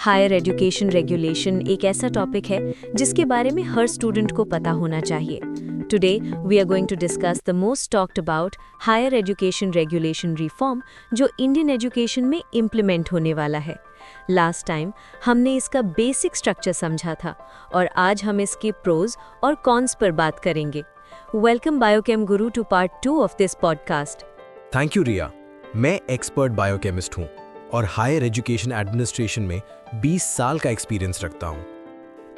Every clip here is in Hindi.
हायर एजुकेशन रेगुलेशन एक ऐसा टॉपिक है जिसके बारे में हर स्टूडेंट को पता होना चाहिए। Today we are going to discuss the most talked about higher education regulation reform जो इंडियन एजुकेशन में इम्प्लीमेंट होने वाला है। लास्ट टाइम हमने इसका बेसिक स्ट्रक्चर समझा था और आज हम इसके प्रोज और कॉन्स पर बात करेंगे। Welcome biochem guru to part 2 of this podcast. Thank you Riya. मैं एक्सपर्ट बायोकेमिस्ट हूँ और हायर एजुकेशन एडमिनिस्ट्रेशन में 20 साल का एक्सपीरियंस रखता हूँ।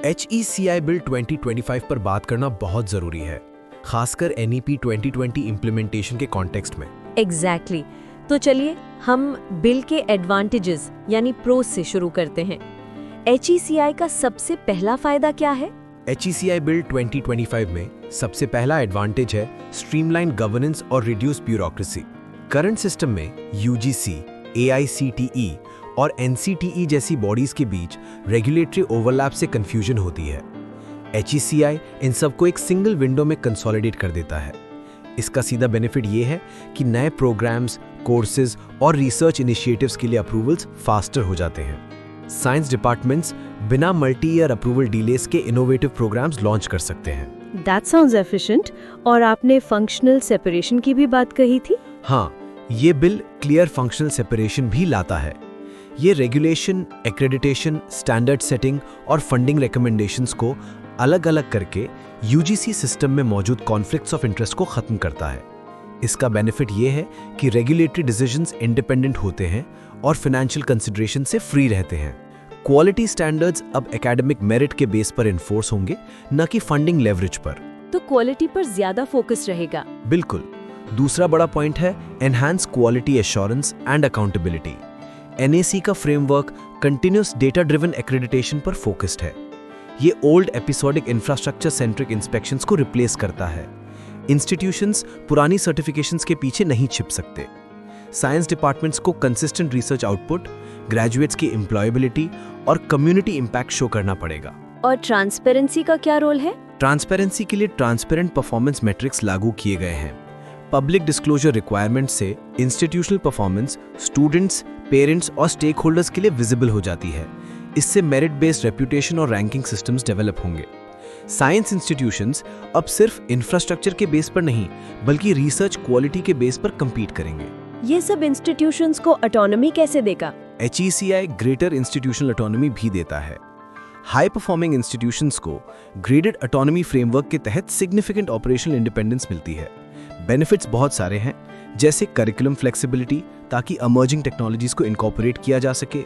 HECI बिल 2025 पर बात करना बहुत ज़रूरी है, खासकर NEP 2020 इम्प्लीमेंटेशन के कॉन्टेक्स्ट में। एग्जैक्टली। तो चलिए हम बिल के एडवांटेजेस यानी प्रोस से शुरू करते हैं। HECI का सबसे पहला फायदा क्या है? HECI बिल 2025 में सबसे पहला एडवांटेज है स्ट्रीमलाइन गवर्नेंस और रिड्यूस ब्यूरोक्रेसी। करंट सिस्टम में UGC, AICTE और NCTE जैसी बॉडीज के बीच रेगुलेटरी ओवरलैप से कंफ्यूजन होती है। HECI इन सबको एक सिंगल विंडो में कंसोलिडेट कर देता है। इसका सीधा बेनिफिट ये है कि नए प्रोग्राम्स, कोर्सेज और रिसर्च इनिशिएटिव्स के लिए अप्रूवल्स फास्टर हो जाते हैं। साइंस डिपार्टमेंट्स बिना मल्टी ईयर अप्रूवल डिलेस के इनोवेटिव प्रोग्राम्स लॉन्च कर सकते हैं। That sounds efficient. और आपने फंक्शनल सेपरेशन की भी बात कही थी। हाँ, ये बिल क्लियर फंक्शनल सेपरेशन भी लाता है। ये रेगुलेशन, एक्रेडिटेशन, स्टैंडर्ड सेटिंग और फंडिंग रिकमेंडेशंस को अलग अलग करके UGC सिस्टम में मौजूद कॉन्फ्लिक्ट्स ऑफ इंटरेस्ट को खत्म करता है। इसका बेनिफिट ये है कि रेगुलेटरी डिसीजंस इंडिपेंडेंट होते हैं और फाइनेंशियल कंसिडरेशन से फ्री रहते हैं। क्वालिटी स्टैंडर्ड्स अब एकेडमिक मेरिट के बेस पर इन्फोर्स होंगे, न कि फंडिंग लेवरेज पर। तो क्वालिटी पर ज्यादा फोकस रहेगा। बिल्कुल। दूसरा बड़ा पॉइंट है enhance quality assurance and accountability. NAC का framework continuous data driven accreditation पर फोकस्ड है। ये old episodic infrastructure centric inspections को रिप्लेस करता है। इंस्टीट्यूशंस पुरानी सर्टिफिकेशंस के पीछे नहीं छिप सकते। साइंस डिपार्टमेंट्स को कंसिस्टेंट रिसर्च आउटपुट, ग्रेजुएट्स की एम्प्लॉयबिलिटी और कम्युनिटी इंपैक्ट शो करना पड़ेगा। और ट्रांसपेरेंसी का क्या रोल है? ट्रांसपेरेंसी के लिए ट्रांसपेरेंट परफॉर्मेंस मैट्रिक्स लागू किए गए हैं। पब्लिक डिस्क्लोजर रिक्वायरमेंट से इंस्टीट्यूशनल परफॉर्मेंस स्टूडेंट्स, पेरेंट्स और स्टेक होल्डर्स के लिए विजिबल हो जाती है। इससे मेरिट बेस्ड रेप्यूटेशन और रैंकिंग सिस्टम्स डेवलप होंगे। साइंस इंस्टीट्यूशंस अब सिर्फ इंफ्रास्ट्रक्चर के बेस पर नहीं, बल्कि रिसर्च क्वालिटी के बेस पर compete करेंगे। ये सब इंस्टीट्यूशंस को ऑटोनॉमी कैसे देगा? HECI ग्रेटर इंस्टीट्यूशनल ऑटोनॉमी भी देता है। हाई परफॉर्मिंग इंस्टीट्यूशंस को ग्रेडेड ऑटोनॉमी फ्रेमवर्क के तहत सिग्निफिकेंट ऑपरेशनल इंडिपेंडेंस मिलती है। बेनिफिट्स बहुत सारे हैं, जैसे करिकुलम फ्लेक्सिबिलिटी ताकि इमर्जिंग टेक्नोलॉजीज को इनकॉर्पोरेट किया जा सके,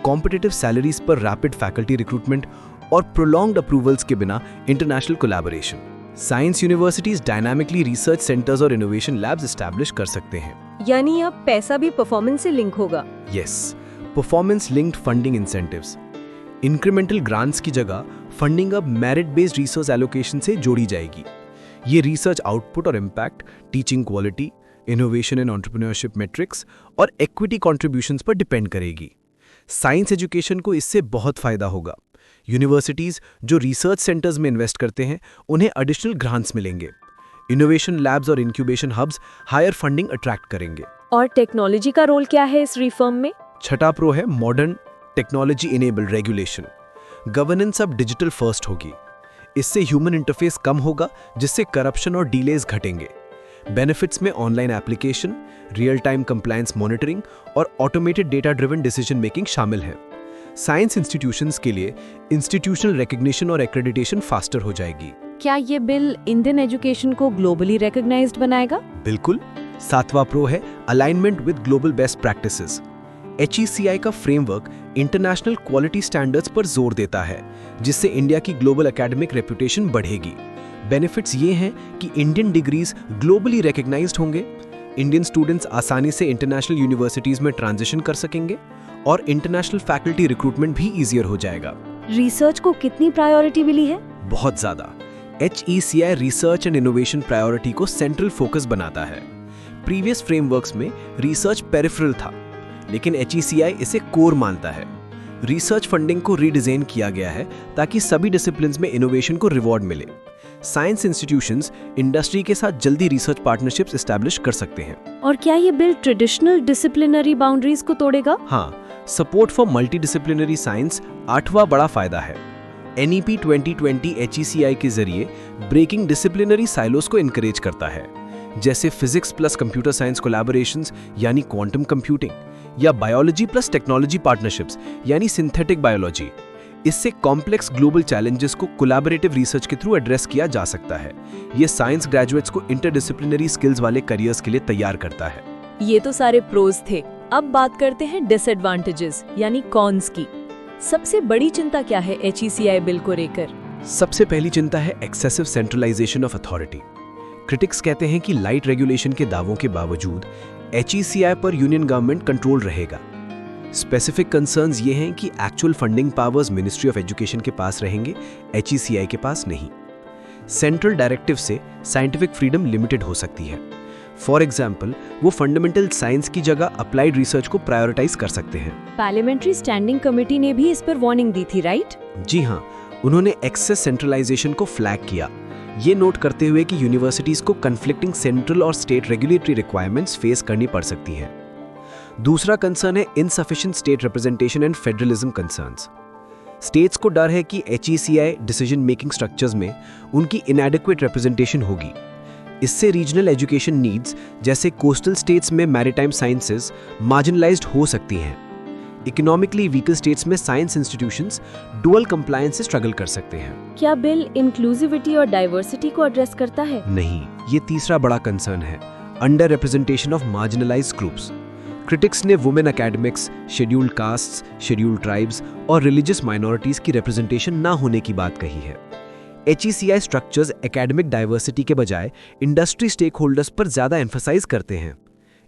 कॉम्पिटिटिव सैलरीज पर रैपिड फैकल्टी रिक्रूटमेंट और प्रोलॉन्ग्ड अप्रूवल्स के बिना international collaboration. Science universities dynamically research centres और इनोवेशन लैब्स एस्टैब्लिश कर सकते हैं। यानी अब पैसा भी परफॉर्मेंस से लिंक होगा। Yes, performance linked funding incentives. Incremental grants की जगह फंडिंग अब मेरिट बेस्ड रिसर्च एलोकेशन से जोड़ी जाएगी। ये रिसर्च आउटपुट और impact, teaching quality, innovation and entrepreneurship matrix और इक्विटी कंट्रीब्यूशंस पर डिपेंड करेगी। साइंस एजुकेशन को इससे बहुत फायदा होगा। यूनिवर्सिटीज जो रिसर्च सेंटर्स में इन्वेस्ट करते हैं, उन्हें एडिशनल ग्रांट्स मिलेंगे। इनोवेशन लैब्स और incubation hubs higher funding attract करेंगे। और टेक्नोलॉजी का रोल क्या है इस रिफॉर्म में? छठा प्रो है modern technology enabled regulation. Governance अब डिजिटल फर्स्ट होगी। इससे ह्यूमन इंटरफेस कम होगा, जिससे करप्शन और डिलेज घटेंगे। बेनिफिट्स में online application, real time compliance monitoring और automated data driven decision making शामिल है। साइंस इंस्टीट्यूशंस के लिए इंस्टीट्यूशनल रिकग्निशन और एक्रेडिटेशन फास्टर हो जाएगी। क्या ये बिल इंडियन एजुकेशन को ग्लोबली रिकॉग्नाइज्ड बनाएगा? बिल्कुल। सातवां प्रो है alignment with global best practices. HECI का फ्रेमवर्क इंटरनेशनल क्वालिटी स्टैंडर्ड्स पर जोर देता है, जिससे इंडिया की ग्लोबल एकेडमिक रेप्यूटेशन बढ़ेगी। बेनिफिट्स ये हैं कि इंडियन डिग्रीज ग्लोबली रिकॉग्नाइज्ड होंगे, इंडियन स्टूडेंट्स आसानी से इंटरनेशनल यूनिवर्सिटीज में ट्रांजिशन कर सकेंगे और इंटरनेशनल फैकल्टी रिक्रूटमेंट भी ईजियर हो जाएगा। रिसर्च को कितनी प्रायोरिटी मिली है? बहुत ज्यादा। HECI research and innovation priority को सेंट्रल फोकस बनाता है। प्रीवियस फ्रेमवर्क्स में रिसर्च पेरिफेरल था, लेकिन HECI इसे कोर मानता है। रिसर्च फंडिंग को रीडिजाइन किया गया है ताकि सभी डिसिप्लिन्स में इनोवेशन को रिवॉर्ड मिले। साइंस इंस्टीट्यूशंस इंडस्ट्री के साथ जल्दी रिसर्च पार्टनरशिप्स एस्टैब्लिश कर सकते हैं। और क्या ये बिल ट्रेडिशनल डिसिप्लिनरी बाउंड्रीज को तोड़ेगा? हाँ, सपोर्ट फॉर मल्टीडिसिप्लिनरी साइंस 8वां बड़ा फायदा है। NEP 2020 HECI के जरिए ब्रेकिंग डिसिप्लिनरी साइलोस को इनकरेज करता है, जैसे physics plus computer science collaborations यानी क्वांटम कंप्यूटिंग, या बायोलॉजी प्लस टेक्नोलॉजी पार्टनरशिप्स यानी सिंथेटिक बायोलॉजी। इससे कॉम्प्लेक्स ग्लोबल चैलेंजेस को कोलैबोरेटिव रिसर्च के थ्रू एड्रेस किया जा सकता है। ये साइंस ग्रेजुएट्स को इंटरडिसिप्लिनरी स्किल्स वाले करियर्स के लिए तैयार करता है। ये तो सारे प्रोज थे। अब बात करते हैं डिसएडवांटेजेस यानी कॉन्स की। सबसे बड़ी चिंता क्या है HECI बिल को लेकर? सबसे पहली चिंता है excessive centralisation of authority. Critics कहते हैं कि लाइट रेगुलेशन के दावों के बावजूद HECI पर यूनियन गवर्नमेंट कंट्रोल रहेगा। स्पेसिफिक कंसर्न्स ये हैं कि actual funding powers ministry of education के पास रहेंगे, HECI के पास नहीं। सेंट्रल डायरेक्टिव से साइंटिफिक फ्रीडम लिमिटेड हो सकती है। फॉर एग्जाम्पल, वो फंडामेंटल साइंस की जगह अप्लाइड रिसर्च को प्रायोरिटाइज कर सकते हैं। पार्लियामेंट्री स्टैंडिंग कमेटी ने भी इस पर वार्निंग दी थी, राइट? जी हाँ, उन्होंने एक्सेस सेंट्रलाइजेशन को फ्लैग किया, ये नोट करते हुए कि यूनिवर्सिटीज को कन्फ्लिक्टिंग सेंट्रल और स्टेट रेगुलेटरी रिक्वायरमेंट्स फेस करनी पड़ सकती हैं। दूसरा कंसर्न है insufficient state representation and federalism concerns. States को डर है कि HECI डिसीजन मेकिंग स्ट्रक्चर्स में उनकी इनएडिक्वेट रिप्रेजेंटेशन होगी। इससे रीजनल एजुकेशन नीड्स जैसे कोस्टल स्टेट्स में मैरीटाइम साइंसेज मार्जिनलाइज्ड हो सकती हैं। इकोनॉमिकली वीकर स्टेट्स में साइंस इंस्टीट्यूशंस डुअल कंप्लायंस से स्ट्रगल कर सकते हैं। क्या बिल इंक्लूसिविटी और डाइवर्सिटी को एड्रेस करता है? नहीं, ये तीसरा बड़ा कंसर्न है, under representation of marginalised groups. Critics ने women academics, scheduled castes, scheduled tribes और रिलीजियस माइनॉरिटीज की रिप्रेजेंटेशन ना होने की बात कही है। HECI स्ट्रक्चर्स एकेडमिक डाइवर्सिटी के बजाय इंडस्ट्री स्टेक होल्डर्स पर ज्यादा एम्फसाइज करते हैं।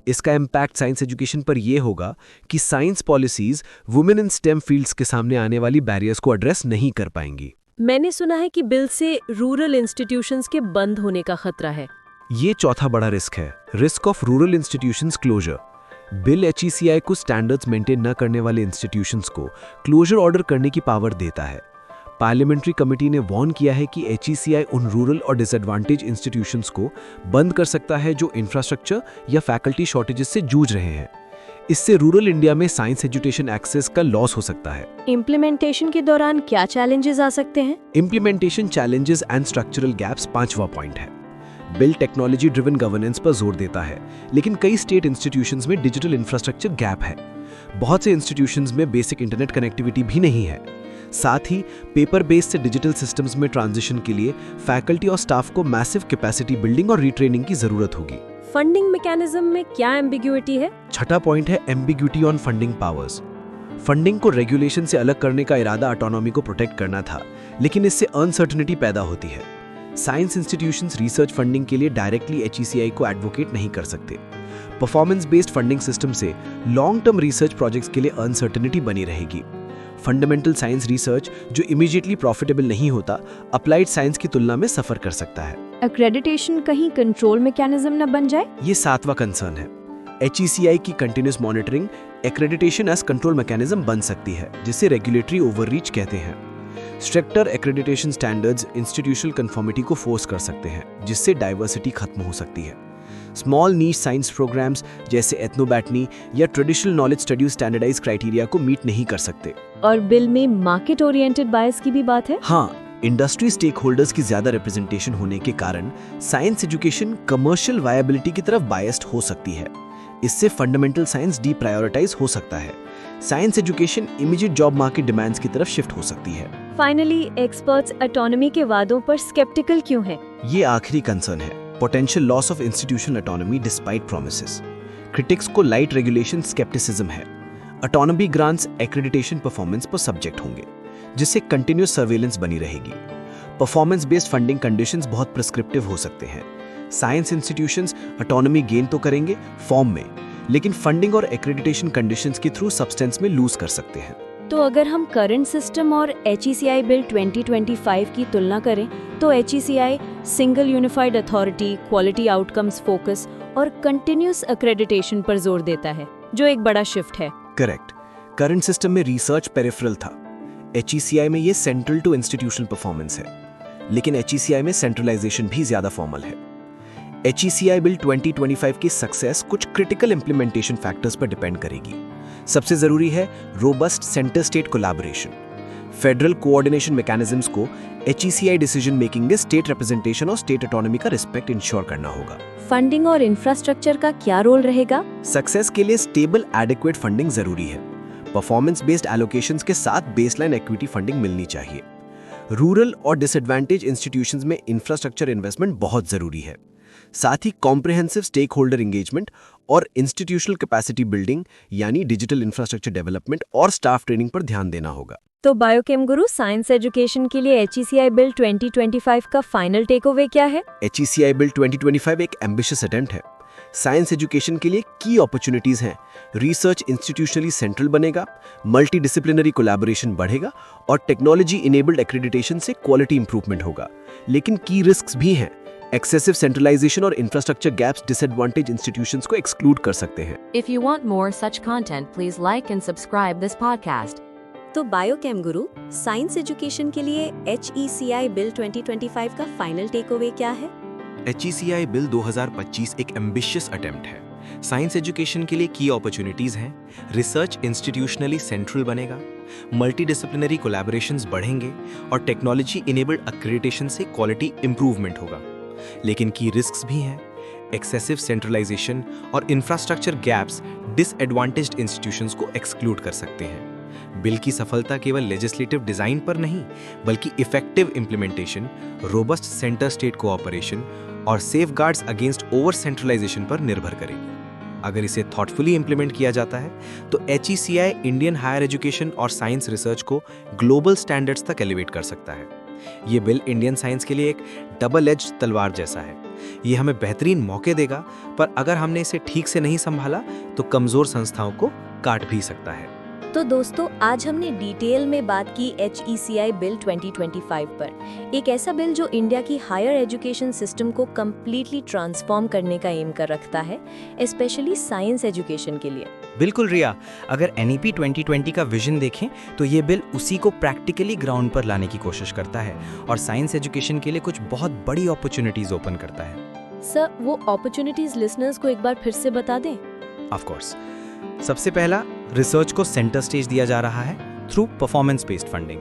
इसका इम्पैक्ट साइंस एजुकेशन पर यह होगा कि science policies women in stem fields के सामने आने वाली बैरियर्स को एड्रेस नहीं कर पाएंगी। मैंने सुना है कि बिल से रूरल इंस्टीट्यूशंस के बंद होने का खतरा है। ये चौथा बड़ा रिस्क है, risk of rural institutions closure. Bill HECI को स्टैंडर्ड्स मेंटेन न करने वाले इंस्टीट्यूशंस को क्लोजर ऑर्डर करने की पावर देता है। पार्लियामेंट्री कमेटी ने वार्न किया है कि HECI उन रूरल और डिसएडवांटेज इंस्टीट्यूशंस को बंद कर सकता है जो इंफ्रास्ट्रक्चर या फैकल्टी शॉर्टेजेस से जूझ रहे हैं। इससे रूरल इंडिया में साइंस एजुकेशन एक्सेस का लॉस हो सकता है। इम्प्लीमेंटेशन के दौरान क्या चैलेंजेस आ सकते हैं? Implementation challenges and structural gaps पांचवा पॉइंट है। बिल टेक्नोलॉजी ड्रिवन गवर्नेंस पर जोर देता है, लेकिन कई स्टेट इंस्टीट्यूशंस में डिजिटल इंफ्रास्ट्रक्चर गैप है। बहुत से इंस्टीट्यूशंस में बेसिक इंटरनेट कनेक्टिविटी भी नहीं है। साथ ही पेपर बेस्ड से डिजिटल सिस्टम्स में ट्रांजिशन के लिए फैकल्टी और स्टाफ को मैसिव कैपेसिटी बिल्डिंग और रीट्रेनिंग की जरूरत होगी। फंडिंग मैकेनिज्म में क्या एम्बिग्युइटी है? छठा पॉइंट है ambiguity on funding powers. Funding को रेगुलेशन से अलग करने का इरादा ऑटोनॉमी को प्रोटेक्ट करना था, लेकिन इससे अनसर्टेनिटी पैदा होती है। साइंस इंस्टीट्यूशंस रिसर्च फंडिंग के लिए डायरेक्टली HECI को एडवोकेट नहीं कर सकते। परफॉर्मेंस बेस्ड फंडिंग सिस्टम से लॉन्ग टर्म रिसर्च प्रोजेक्ट्स के लिए अनसर्टेनिटी बनी रहेगी। फंडामेंटल साइंस रिसर्च जो इमीडिएटली प्रॉफिटेबल नहीं होता, अप्लाइड साइंस की तुलना में सफर कर सकता है। एक्रेडिटेशन कहीं कंट्रोल मैकेनिज्म न बन जाए? ये सातवां कंसर्न है। HECI की continuous monitoring accreditation as control mechanism बन सकती है, जिसे रेगुलेटरी ओवररीच कहते हैं। Stricter accreditation standards institutional conformity को फोर्स कर सकते हैं, जिससे डाइवर्सिटी खत्म हो सकती है। स्मॉल नीश साइंस प्रोग्राम्स जैसे एथनोबैटनी या traditional knowledge study standardise criteria को मीट नहीं कर सकते। और बिल में मार्केट ओरिएंटेड बायस की भी बात है? हाँ, इंडस्ट्री स्टेक होल्डर्स की ज्यादा रिप्रेजेंटेशन होने के कारण साइंस एजुकेशन कमर्शियल वायबिलिटी की तरफ बायस्ड हो सकती है। इससे फंडामेंटल साइंस डीप्रायोरिटाइज हो सकता है। Science education immediate job market demands की तरफ शिफ्ट हो सकती है। फाइनली, एक्सपर्ट्स ऑटोनॉमी के वादों पर स्केप्टिकल क्यों हैं? ये आखिरी कंसर्न है, potential loss of institutional autonomy despite promises. Critics को लाइट रेगुलेशन स्केप्टिसिज्म है। ऑटोनॉमी ग्रांट्स एक्रेडिटेशन परफॉर्मेंस पर सब्जेक्ट होंगे, जिससे कंटिन्यूस सर्वेलेंस बनी रहेगी। परफॉर्मेंस बेस्ड फंडिंग कंडीशंस बहुत प्रिस्क्रिप्टिव हो सकते हैं। साइंस इंस्टीट्यूशंस ऑटोनॉमी गेन तो करेंगे फॉर्म में, लेकिन फंडिंग और एक्रेडिटेशन कंडीशंस के थ्रू सब्सटेंस में लूज कर सकते हैं। तो अगर हम करंट सिस्टम और HECI बिल 2025 की तुलना करें तो HECI single unified authority, quality outcomes focus और कंटिन्यूस एक्रेडिटेशन पर जोर देता है, जो एक बड़ा शिफ्ट है। करेक्ट। करंट सिस्टम में रिसर्च पेरिफेरल था, HECI में ये सेंट्रल टू इंस्टीट्यूशनल परफॉर्मेंस है, लेकिन HECI में सेंट्रलाइजेशन भी ज्यादा फॉर्मल है। HECI बिल 2025 की सक्सेस कुछ क्रिटिकल इंप्लीमेंटेशन फैक्टर्स पर डिपेंड करेगी। सबसे जरूरी है robust centre state collaboration. Federal coordination mechanisms को HECI डिसीजन मेकिंग में स्टेट रिप्रेजेंटेशन और स्टेट ऑटोनॉमी का रिस्पेक्ट इंश्योर करना होगा। फंडिंग और इंफ्रास्ट्रक्चर का क्या रोल रहेगा? सक्सेस के लिए स्टेबल एडिक्वेट फंडिंग जरूरी है। परफॉर्मेंस बेस्ड एलोकेशंस के साथ बेसलाइन इक्विटी फंडिंग मिलनी चाहिए। रूरल और डिसएडवांटेज इंस्टीट्यूशंस में इंफ्रास्ट्रक्चर इन्वेस्टमेंट बहुत जरूरी है। साथ ही कॉम्प्रिहेंसिव स्टेक होल्डर एंगेजमेंट और इंस्टीट्यूशनल कैपेसिटी बिल्डिंग यानी डिजिटल इंफ्रास्ट्रक्चर डेवलपमेंट और स्टाफ ट्रेनिंग पर ध्यान देना होगा। तो बायोकेम गुरु, साइंस एजुकेशन के लिए HECI बिल 2025 का फाइनल टेकअवे क्या है? HECI बिल 2025 एक एम्बिशियस अटेम्प्ट है। साइंस एजुकेशन के लिए की अपॉर्चुनिटीज हैं। रिसर्च इंस्टीट्यूशनली सेंट्रल बनेगा, मल्टी डिसिप्लिनरी कोलैबोरेशन बढ़ेगा और टेक्नोलॉजी इनेबल्ड एक्रेडिटेशन से क्वालिटी इंप्रूवमेंट होगा। लेकिन की रिस्क्स भी हैं। एक्सेसिव सेंट्रलाइजेशन और इंफ्रास्ट्रक्चर गैप्स डिसएडवांटेज इंस्टीट्यूशंस को एक्सक्लूड कर सकते हैं। If you want more such content, please like and subscribe this podcast. तो बायोकेम गुरु, साइंस एजुकेशन के लिए HECI बिल 2025 का फाइनल टेकअवे क्या है? HECI बिल 2025 एक एम्बिशियस अटेम्प्ट है। साइंस एजुकेशन के लिए की अपॉर्चुनिटीज हैं। रिसर्च इंस्टीट्यूशनली सेंट्रल बनेगा, मल्टी डिसिप्लिनरी कोलैबोरेशंस बढ़ेंगे और टेक्नोलॉजी इनेबल्ड एक्रेडिटेशन से क्वालिटी इंप्रूवमेंट होगा। लेकिन की रिस्क्स भी हैं। एक्सेसिव सेंट्रलाइजेशन और इंफ्रास्ट्रक्चर गैप्स डिसएडवांटेज्ड इंस्टीट्यूशंस को एक्सक्लूड कर सकते हैं। बिल की सफलता केवल लेजिस्लेटिव डिजाइन पर नहीं, बल्कि effective implementation, robust centre state cooperation और सेफगार्ड्स अगेंस्ट ओवर सेंट्रलाइजेशन पर निर्भर करेगी। अगर इसे थॉटफुली इंप्लीमेंट किया जाता है तो HECI इंडियन हायर एजुकेशन और साइंस रिसर्च को ग्लोबल स्टैंडर्ड्स तक एलिवेट कर सकता है। ये बिल इंडियन साइंस के लिए एक डबल एज तलवार जैसा है। ये हमें बेहतरीन मौके देगा, पर अगर हमने इसे ठीक से नहीं संभाला तो कमजोर संस्थाओं को काट भी सकता है। तो दोस्तों, आज हमने डिटेल में बात की HECI बिल 2025 पर। एक ऐसा बिल जो इंडिया की हायर एजुकेशन सिस्टम को कम्प्लीटली ट्रांसफॉर्म करने का एम कर रखता है, स्पेशली साइंस एजुकेशन के लिए। बिल्कुल रिया, अगर NEP 2020 का विजन देखें तो ये बिल उसी को प्रैक्टिकली ग्राउंड पर लाने की कोशिश करता है और साइंस एजुकेशन के लिए कुछ बहुत बड़ी अपॉर्चुनिटीज ओपन करता है। सर, वो अपॉर्चुनिटीज लिसनर्स को एक बार फिर से बता दें। ऑफ कोर्स, सबसे पहला, रिसर्च को सेंटर स्टेज दिया जा रहा है through performance based funding.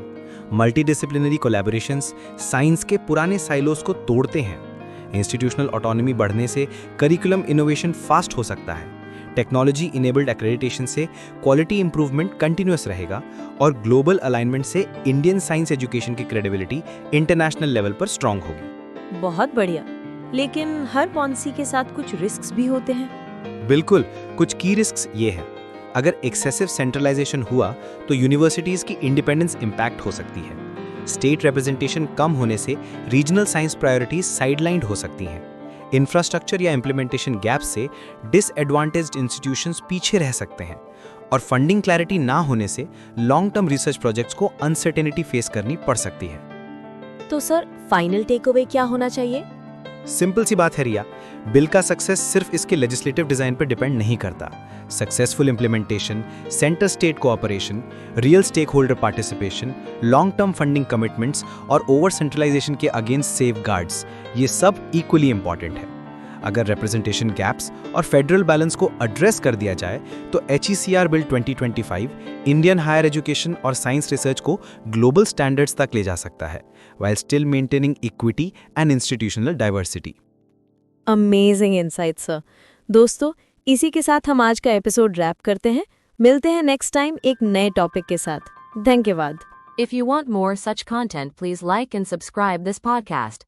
Multi disciplinary collaborations science के पुराने साइलोस को तोड़ते हैं। इंस्टीट्यूशनल ऑटोनॉमी बढ़ने से करिकुलम इनोवेशन फास्ट हो सकता है। टेक्नोलॉजी इनेबल्ड एक्रेडिटेशन से क्वालिटी इंप्रूवमेंट कंटिन्यूअस रहेगा और ग्लोबल अलाइनमेंट से इंडियन साइंस एजुकेशन की क्रेडिबिलिटी इंटरनेशनल लेवल पर स्ट्रांग होगी। बहुत बढ़िया, लेकिन हर पॉलिसी के साथ कुछ रिस्क्स भी होते हैं। बिल्कुल, कुछ की रिस्क्स ये हैं। अगर एक्सेसिव सेंट्रलाइजेशन हुआ तो यूनिवर्सिटीज की इंडिपेंडेंस इंपैक्ट हो सकती है। स्टेट रिप्रेजेंटेशन कम होने से रीजनल साइंस प्रायोरिटीज साइडलाइंड हो सकती हैं। इंफ्रास्ट्रक्चर या इम्प्लीमेंटेशन गैप से डिसएडवांटेज्ड इंस्टीट्यूशंस पीछे रह सकते हैं और फंडिंग क्लैरिटी ना होने से लॉन्ग टर्म रिसर्च प्रोजेक्ट्स को अनसर्टेनिटी फेस करनी पड़ सकती है। तो सर, फाइनल टेकअवे क्या होना चाहिए? सिंपल सी बात है रिया, बिल का सक्सेस सिर्फ इसके लेजिस्लेटिव डिजाइन पर डिपेंड नहीं करता। Successful implementation, centre state cooperation, real stakeholder participation, long term funding commitments और ओवर सेंट्रलाइजेशन के अगेंस्ट सेफगार्ड्स, ये सब इक्वली इंपॉर्टेंट है। अगर रिप्रेजेंटेशन गैप्स और फेडरल बैलेंस को एड्रेस कर दिया जाए तो HECR bill 2025 Indian higher education और साइंस रिसर्च को ग्लोबल स्टैंडर्ड्स तक ले जा सकता है, while still maintaining equity and institutional diversity. Amazing insight sir. दोस्तों, इसी के साथ हम आज का एपिसोड रैप करते हैं। मिलते हैं नेक्स्ट टाइम एक नए टॉपिक के साथ। धन्यवाद। If you want more such content, please like and subscribe this podcast.